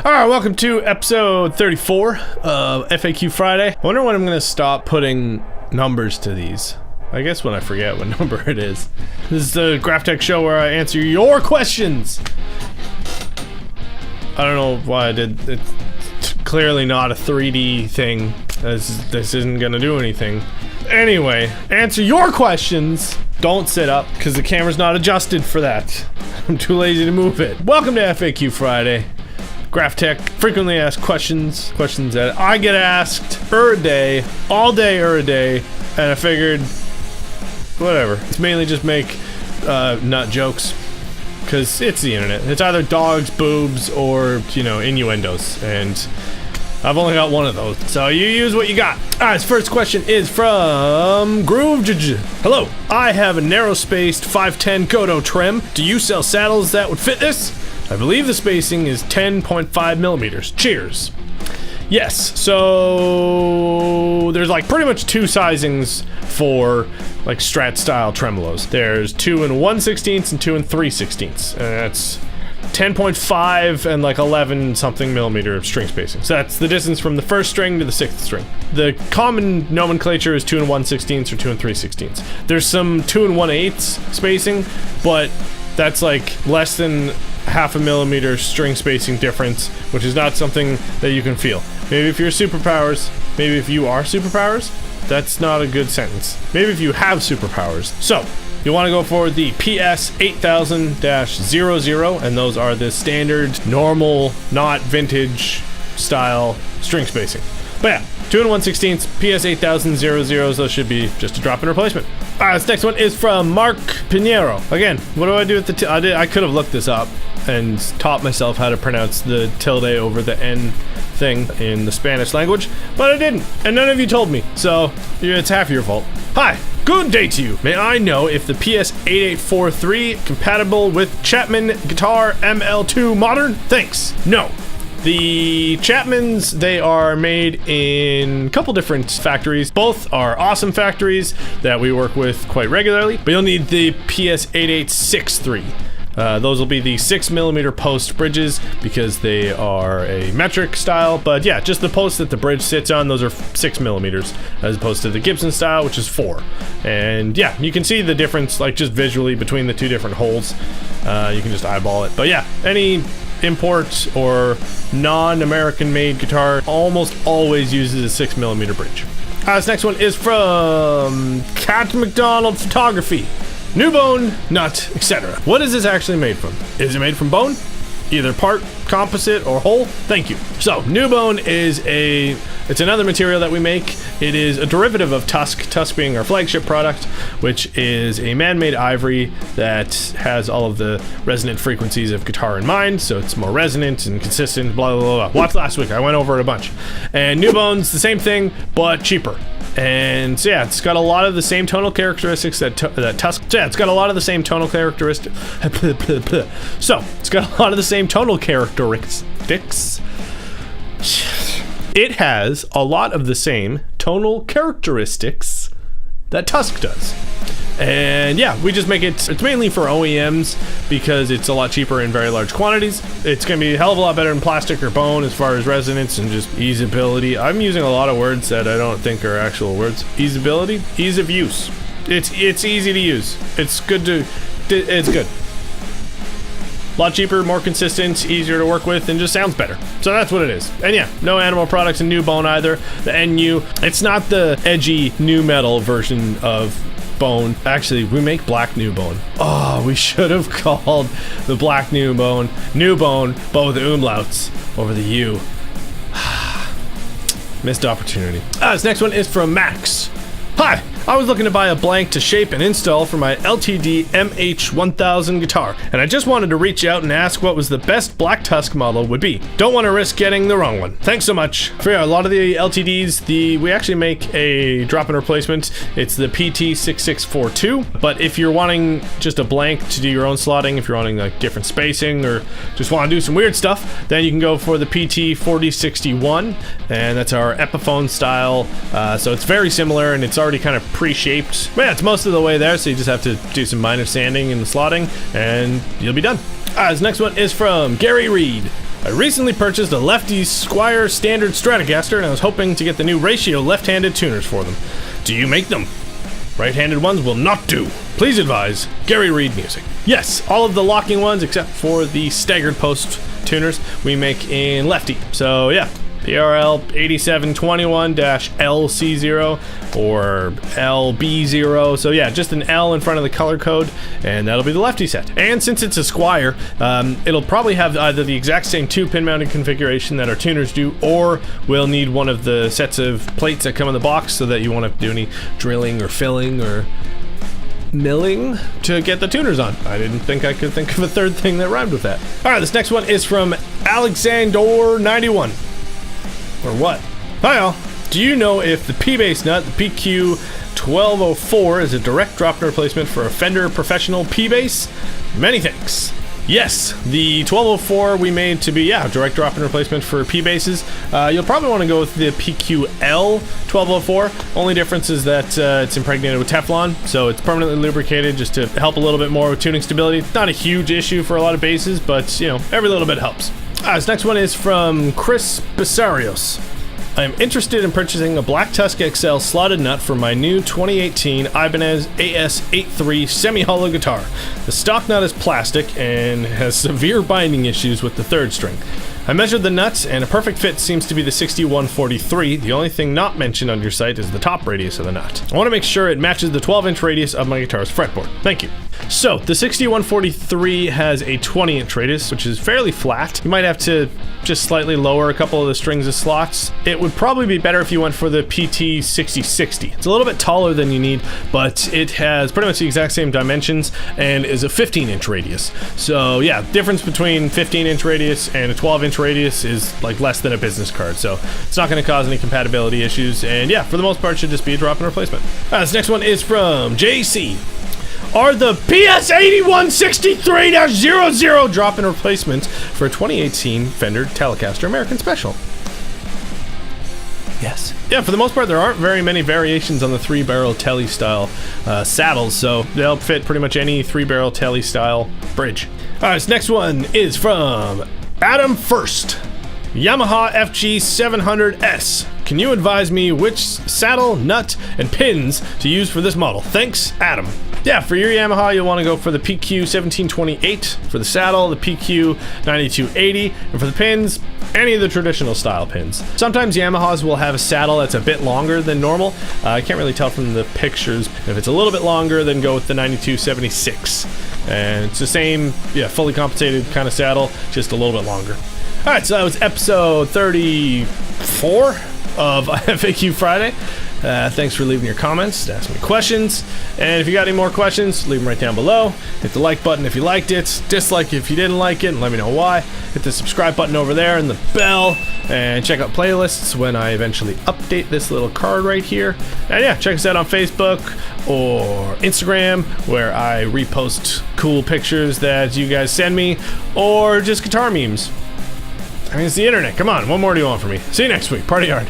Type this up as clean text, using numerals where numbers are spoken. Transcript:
Alright, welcome to episode 34 of FAQ Friday. I wonder when I'm going to stop putting numbers to these. I guess when I forget what number it is. This is the GraphTech show where I answer your questions. I don't know why I did. It's clearly not a 3D thing. This isn't going to do anything. Anyway, answer your questions. Don't sit up, because the camera's not adjusted for that. I'm too lazy to move it. Welcome to FAQ Friday. GraphTech frequently asked questions that I get asked a day, all day a day, and I figured, whatever. It's mainly just make nut jokes, because it's the internet. It's either dogs, boobs, or, you know, innuendos, and I've only got one of those, so you use what you got. Alright, this first question is from Groove. Hello, I have a narrow-spaced 510 Goto trim. Do you sell saddles that would fit this? I believe the spacing is 10.5 millimeters. Cheers. Yes, so there's like pretty much two sizings for like Strat style tremolos. There's 2 1/16 and 2 3/16, and that's 10.5 and like 11 something millimeter string spacing. So that's the distance from the first string to the sixth string. The common nomenclature is 2 1/16 or 2 3/16. There's some 2 1/8 spacing, but that's like less than half a millimeter string spacing difference, which is not something that you can feel. Maybe if you're superpowers, maybe if you are superpowers, that's not a good sentence. Maybe if you have superpowers. So, you want to go for the PS 8000-00, and those are the standard, normal, not vintage style string spacing. But yeah, 2 1/16, PS 8000-00, those should be just a drop-in replacement. Alright, this next one is from Mark Pinheiro. Again, what do I do with the I could have looked this up and taught myself how to pronounce the tilde over the N thing in the Spanish language, but I didn't, and none of you told me, so it's half your fault. Hi, good day to you. May I know if the PS 8843 compatible with Chapman Guitar ML2 Modern? Thanks. No. The Chapmans, they are made in a couple different factories. Both are awesome factories that we work with quite regularly, but you'll need the PS 8863. Those will be the 6mm post bridges because they are a metric style, but yeah, just the post that the bridge sits on, those are 6mm as opposed to the Gibson style, which is 4. And yeah, you can see the difference like just visually between the two different holes. You can just eyeball it, but yeah, any import or non-American made guitar almost always uses a 6mm bridge. This next one is from Cat McDonald Photography. New bone, nut, etc. What is this actually made from? Is it made from bone? Either part, composite, or whole? Thank you. So, new bone is it's another material that we make. It is a derivative of tusk being our flagship product, which is a man-made ivory that has all of the resonant frequencies of guitar in mind, so it's more resonant and consistent, blah, blah, blah. Watch last week, I went over it a bunch. And new bone's the same thing, but cheaper. And so yeah, it's got a lot of the same tonal characteristics that Tusk. So yeah, it's got a lot of the same tonal characteristics. So it's got a lot of the same tonal characteristics. It has a lot of the same tonal characteristics that Tusk does. And yeah, we just make it, it's mainly for OEMs because it's a lot cheaper in very large quantities. It's going to be a hell of a lot better than plastic or bone as far as resonance and just easeability. I'm using a lot of words that I don't think are actual words. Easeability? Ease of use. It's easy to use. It's good. A lot cheaper, more consistent, easier to work with, and just sounds better. So that's what it is. And yeah, no animal products in new bone either. The NU, it's not the edgy new metal version of bone. Actually, we make black new bone. Oh, we should have called the black new bone, but with the umlauts over the U. Missed opportunity. This next one is from Max. Hi, I was looking to buy a blank to shape and install for my LTD MH1000 guitar, and I just wanted to reach out and ask what was the best Black Tusk model would be. Don't want to risk getting the wrong one. Thanks so much. For a lot of the LTDs, we actually make a drop-in replacement. It's the PT6642, but if you're wanting just a blank to do your own slotting, if you're wanting like different spacing or just want to do some weird stuff, then you can go for the PT4061, and that's our Epiphone style. So it's very similar, and it's already kind of pre-shaped. But yeah, it's most of the way there, so you just have to do some minor sanding and slotting, and you'll be done. This next one is from Gary Reed. I recently purchased a lefty Squier standard Stratocaster, and I was hoping to get the new ratio left-handed tuners for them. Do you make them? Right-handed ones will not do. Please advise. Gary Reed Music. Yes, all of the locking ones except for the staggered post tuners we make in lefty. So yeah, PRL 8721-LC0 or LB0. So yeah, just an L in front of the color code, and that'll be the lefty set. And since it's a Squier, it'll probably have either the exact same 2-pin mounting configuration that our tuners do, or we'll need one of the sets of plates that come in the box so that you won't have to do any drilling or filling or milling to get the tuners on. I didn't think I could think of a third thing that rhymed with that. Alright, this next one is from Alexander91. Or what? Hi all. Do you know if the P Bass nut, the PQ1204, is a direct drop-in replacement for a Fender Professional P Bass? Many thanks. Yes, the 1204 we made to be, direct drop-in replacement for P basses. You'll probably want to go with the PQL 1204. Only difference is that it's impregnated with Teflon, so it's permanently lubricated just to help a little bit more with tuning stability. Not a huge issue for a lot of basses, but every little bit helps. This next one is from Chris Besarios. I am interested in purchasing a Black Tusk XL slotted nut for my new 2018 Ibanez AS83 semi-hollow guitar. The stock nut is plastic and has severe binding issues with the third string. I measured the nuts, and a perfect fit seems to be the 6143. The only thing not mentioned on your site is the top radius of the nut. I want to make sure it matches the 12-inch radius of my guitar's fretboard. Thank you. So, the 6143 has a 20-inch radius, which is fairly flat. You might have to just slightly lower a couple of the strings of slots. It would probably be better if you went for the PT 6060. It's a little bit taller than you need, but it has pretty much the exact same dimensions and is a 15-inch radius. So yeah, difference between 15-inch radius and a 12-inch radius is like less than a business card, so it's not going to cause any compatibility issues, and yeah, for the most part, it should just be a drop-in replacement. This next one is from JC. Are the PS8163-00 drop-in replacements for a 2018 Fender Telecaster American Special? Yes. Yeah, for the most part, there aren't very many variations on the 3-barrel Tele style saddles, so they'll fit pretty much any 3-barrel Tele style bridge. This next one is from Adam First. Yamaha FG 700S. Can you advise me which saddle, nut, and pins to use for this model? Thanks, Adam. Yeah, for your Yamaha, you'll want to go for the PQ 1728 for the saddle, the PQ 9280, and for the pins, any of the traditional style pins. Sometimes Yamahas will have a saddle that's a bit longer than normal. I can't really tell from the pictures. If it's a little bit longer, then go with the 9276. And it's the same, fully compensated kind of saddle, just a little bit longer. Alright, so that was episode 34 of FAQ Friday. Thanks for leaving your comments, asking me questions, and if you got any more questions, leave them right down below. Hit the like button if you liked it, dislike if you didn't like it, and let me know why. Hit the subscribe button over there and the bell, and check out playlists when I eventually update this little card right here. And yeah, check us out on Facebook or Instagram, where I repost cool pictures that you guys send me, or just guitar memes. I mean, it's the internet. Come on, what more do you want from me? See you next week. Party hard.